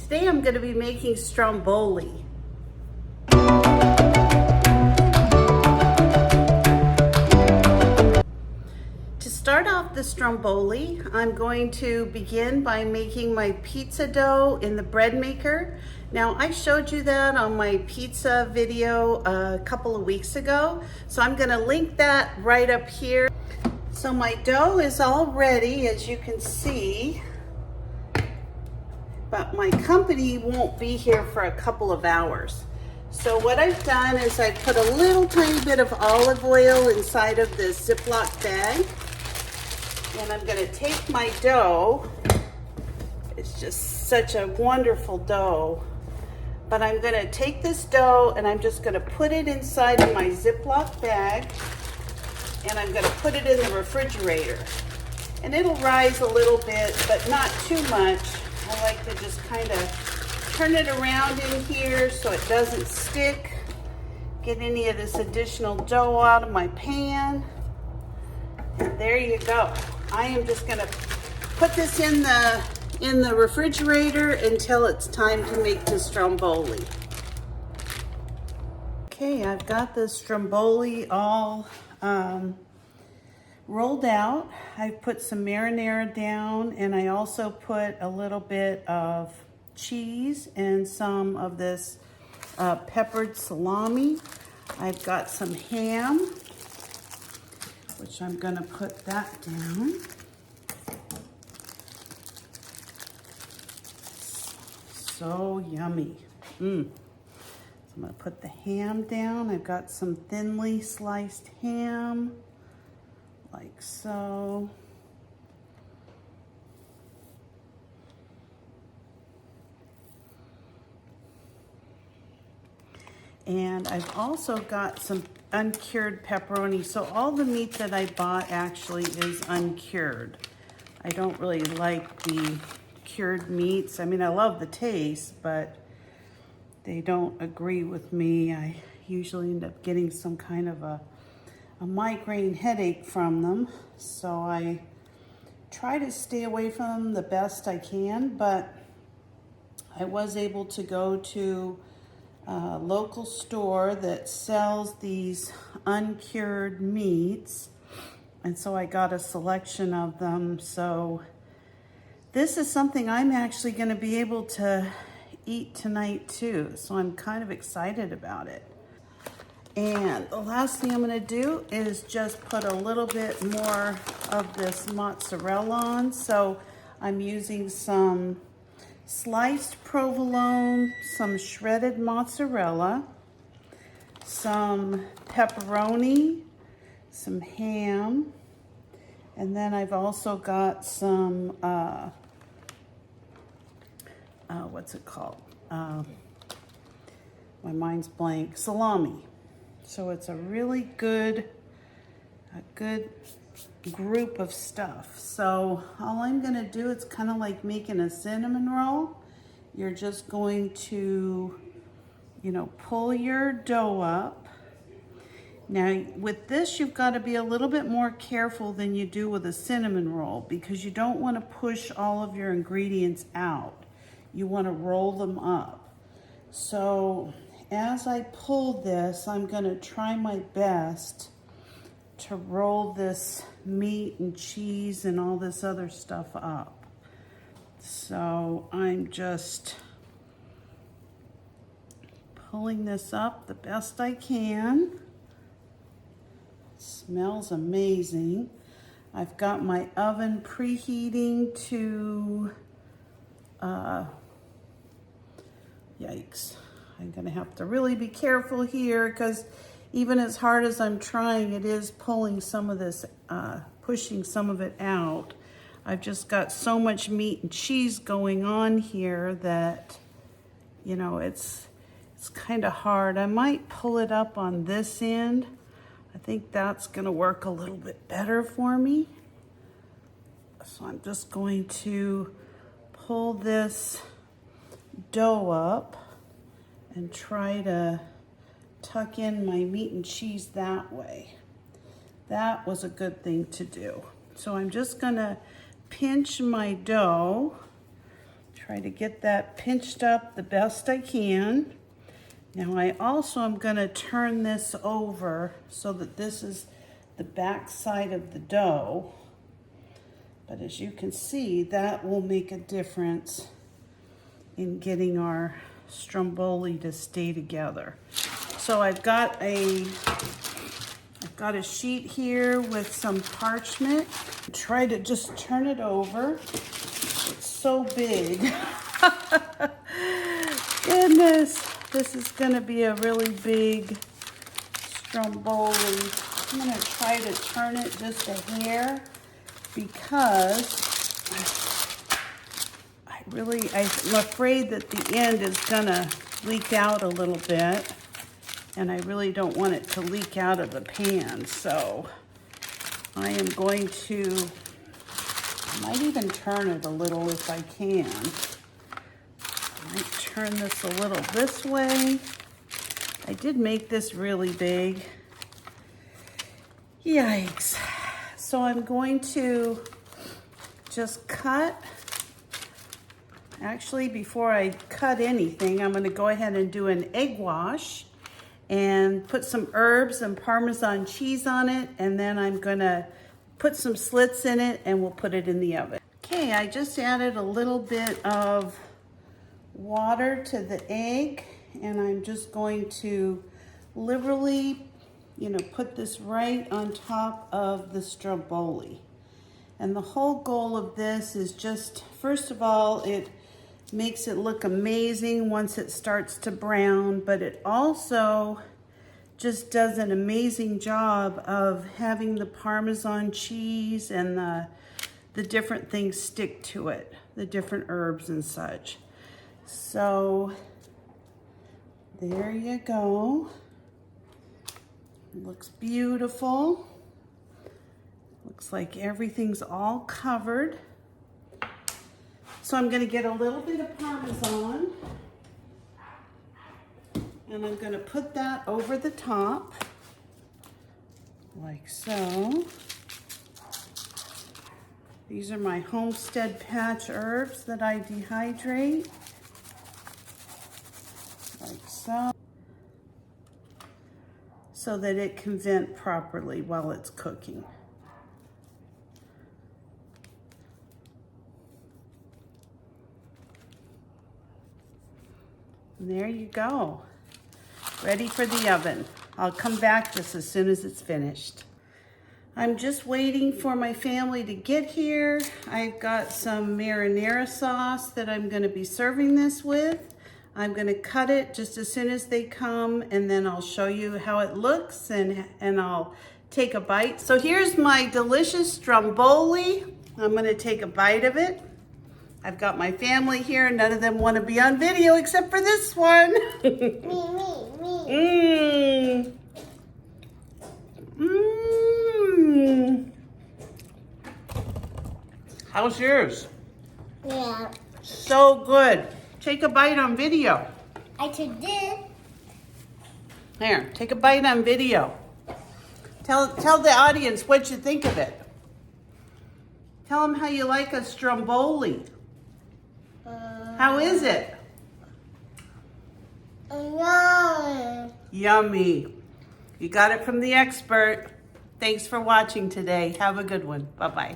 Today I'm going to be making stromboli. To start off the stromboli, I'm going to begin by making my pizza dough in the bread maker. Now, I showed you that on my pizza video a couple of weeks ago, so I'm going to link that right up here. So my dough is all ready, as you can see, but my company won't be here for a couple of hours. So what I've done is I put a little tiny bit of olive oil inside of this Ziploc bag. And I'm gonna take my dough. It's just such a wonderful dough. But I'm gonna take this dough and I'm just gonna put it inside of my Ziploc bag. And I'm gonna put it in the refrigerator. And it'll rise a little bit, but not too much. I like to just kind of turn it around in here so it doesn't stick. Get any of this additional dough out of my pan. And there you go. I am just gonna put this in the refrigerator until it's time to make the stromboli. Okay, I've got the stromboli all rolled out. I put some marinara down, and I also put a little bit of cheese and some of this peppered salami. I've got some ham, which I'm gonna put that down. So yummy. So I'm gonna put the ham down. I've got some thinly sliced ham, like so. And I've also got some uncured pepperoni. So all the meat that I bought actually is uncured. I don't really like the cured meats. I mean, I love the taste, but they don't agree with me. I usually end up getting some kind of a migraine headache from them. So I try to stay away from them the best I can, but I was able to go to a local store that sells these uncured meats, and so I got a selection of them. So this is something I'm actually going to be able to eat tonight too, so I'm kind of excited about it. And the last thing I'm going to do is just put a little bit more of this mozzarella on. So I'm using some sliced provolone, some shredded mozzarella, some pepperoni, some ham, and then I've also got some, what's it called? My mind's blank, salami. So it's a really good group of stuff. So all I'm gonna do, it's kind of like making a cinnamon roll. You're just going to, pull your dough up. Now with this, you've got to be a little bit more careful than you do with a cinnamon roll, because you don't want to push all of your ingredients out. You want to roll them up. So as I pull this, I'm going to try my best to roll this meat and cheese and all this other stuff up. So I'm just pulling this up the best I can. It smells amazing. I've got my oven preheating to, yikes. I'm gonna have to really be careful here, because even as hard as I'm trying, it is pulling some of this, pushing some of it out. I've just got so much meat and cheese going on here that, it's kind of hard. I might pull it up on this end. I think that's gonna work a little bit better for me. So I'm just going to pull this dough up and try to tuck in my meat and cheese that way. That was a good thing to do. So I'm just gonna pinch my dough, Try to get that pinched up the best I can. Now I also am going to turn this over so that this is the back side of the dough. But as you can see, that will make a difference in getting our stromboli to stay together. So I've got a sheet here with some parchment. Try to just turn it over. It's so big. Goodness, this is gonna be a really big stromboli. I'm gonna try to turn it just a hair because I'm afraid that the end is gonna leak out a little bit, and I really don't want it to leak out of the pan. So I am going to, I might even turn it a little if I can. I might turn this a little this way. I did make this really big. Yikes. So I'm going to just cut. Actually, before I cut anything, I'm going to go ahead and do an egg wash and put some herbs and Parmesan cheese on it, and then I'm going to put some slits in it and we'll put it in the oven. Okay, I just added a little bit of water to the egg, and I'm just going to liberally, put this right on top of the stromboli. And the whole goal of this is just, first of all, it makes it look amazing once it starts to brown, but it also just does an amazing job of having the Parmesan cheese and the different things stick to it, the different herbs and such. So there you go. It looks beautiful. Looks like everything's all covered. So I'm going to get a little bit of Parmesan, and I'm going to put that over the top, like so. These are my homestead patch herbs that I dehydrate, like so that it can vent properly while it's cooking. And there you go, ready for the oven. I'll come back just as soon as it's finished. I'm just waiting for my family to get here. I've got some marinara sauce that I'm going to be serving this with. I'm going to cut it just as soon as they come, and then I'll show you how it looks, and I'll take a bite. So here's my delicious stromboli. I'm going to take a bite of it. I've got my family here. None of them want to be on video except for this one. Me. How's yours? Yeah. So good. Take a bite on video. I did. Here, take a bite on video. Tell the audience what you think of it. Tell them how you like a stromboli. How is it? Yummy. Yummy. You got it from the expert. Thanks for watching today. Have a good one. Bye-bye.